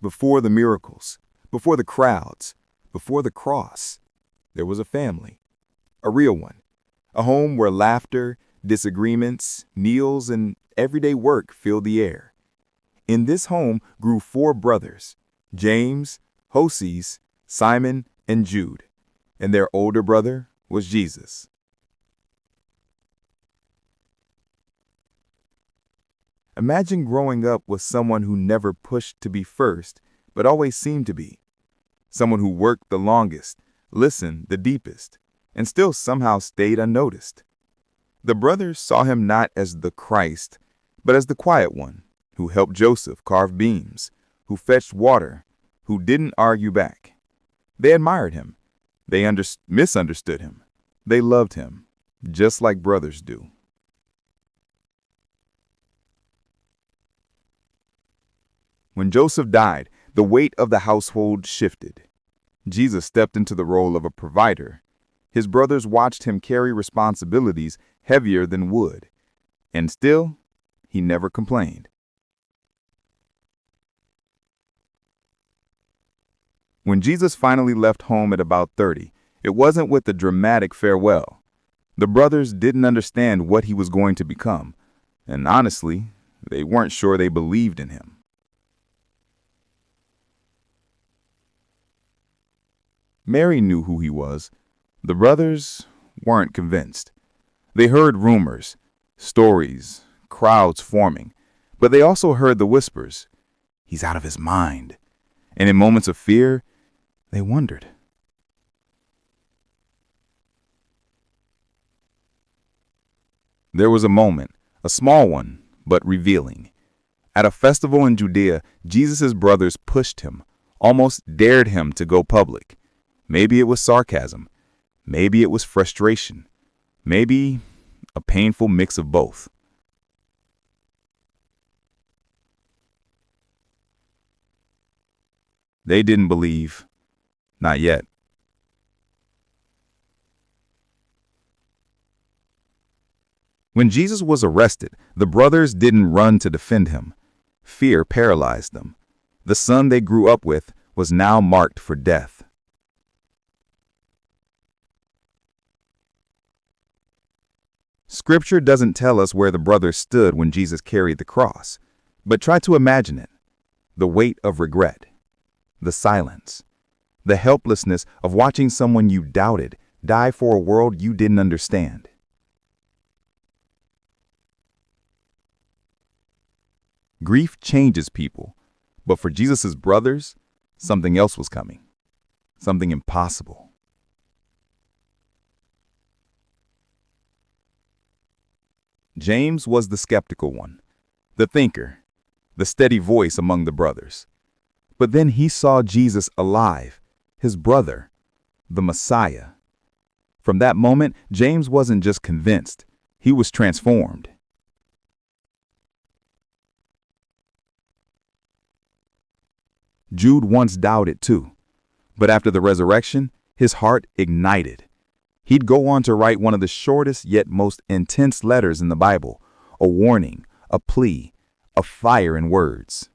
Before the miracles, before the crowds, before the cross, there was a family, a real one, a home where laughter, disagreements, meals, and everyday work filled the air. In this home grew four brothers, James, Joses, Simon, and Jude, and their older brother was Jesus. Imagine growing up with someone who never pushed to be first, but always seemed to be. Someone who worked the longest, listened the deepest, and still somehow stayed unnoticed. The brothers saw him not as the Christ, but as the quiet one, who helped Joseph carve beams, who fetched water, who didn't argue back. They admired him. They misunderstood him. They loved him, just like brothers do. When Joseph died, the weight of the household shifted. Jesus stepped into the role of a provider. His brothers watched him carry responsibilities heavier than wood, and still, he never complained. When Jesus finally left home at about 30, it wasn't with a dramatic farewell. The brothers didn't understand what he was going to become, and honestly, they weren't sure they believed in him. Mary knew who he was. The brothers weren't convinced. They heard rumors, stories, crowds forming, but they also heard the whispers, "He's out of his mind." And in moments of fear, they wondered. There was a moment, a small one, but revealing. At a festival in Judea, Jesus' brothers pushed him, almost dared him to go public. Maybe it was sarcasm. Maybe it was frustration. Maybe a painful mix of both. They didn't believe. Not yet. When Jesus was arrested, the brothers didn't run to defend him. Fear paralyzed them. The son they grew up with was now marked for death. Scripture doesn't tell us where the brothers stood when Jesus carried the cross, but try to imagine it. The weight of regret, the silence, the helplessness of watching someone you doubted die for a world you didn't understand. Grief changes people, but for Jesus' brothers, something else was coming, something impossible. James was the skeptical one, the thinker, the steady voice among the brothers. But then he saw Jesus alive, his brother, the Messiah. From that moment, James wasn't just convinced, he was transformed. Jude once doubted too, but after the resurrection, his heart ignited. He'd go on to write one of the shortest yet most intense letters in the Bible, a warning, a plea, a fire in words.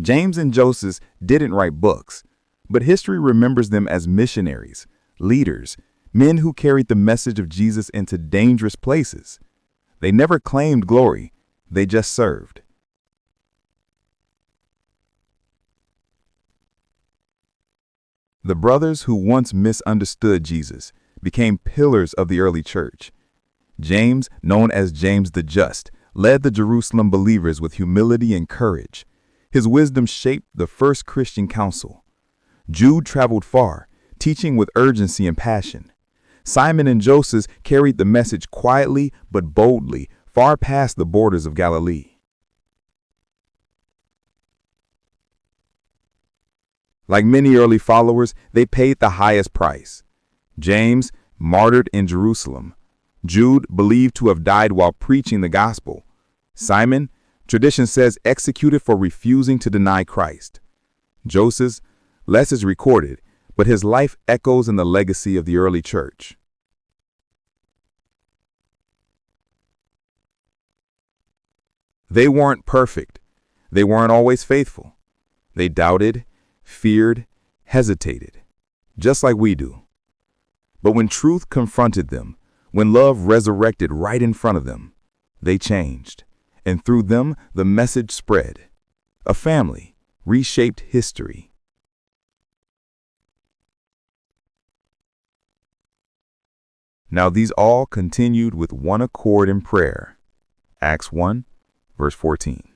James and Joseph didn't write books, but history remembers them as missionaries, leaders, men who carried the message of Jesus into dangerous places. They never claimed glory, they just served. The brothers who once misunderstood Jesus became pillars of the early church. James, known as James the Just, led the Jerusalem believers with humility and courage. His wisdom shaped the first Christian council. Jude traveled far, teaching with urgency and passion. Simon and Joseph carried the message quietly but boldly, far past the borders of Galilee. Like many early followers, they paid the highest price. James, martyred in Jerusalem. Jude, believed to have died while preaching the gospel. Simon, tradition says, executed for refusing to deny Christ. Joseph, less is recorded, but his life echoes in the legacy of the early church. They weren't perfect. They weren't always faithful. They doubted, feared, hesitated, just like we do. But when truth confronted them, when love resurrected right in front of them, they changed. And through them, the message spread. A family reshaped history. Now these all continued with one accord in prayer. Acts 1, verse 14.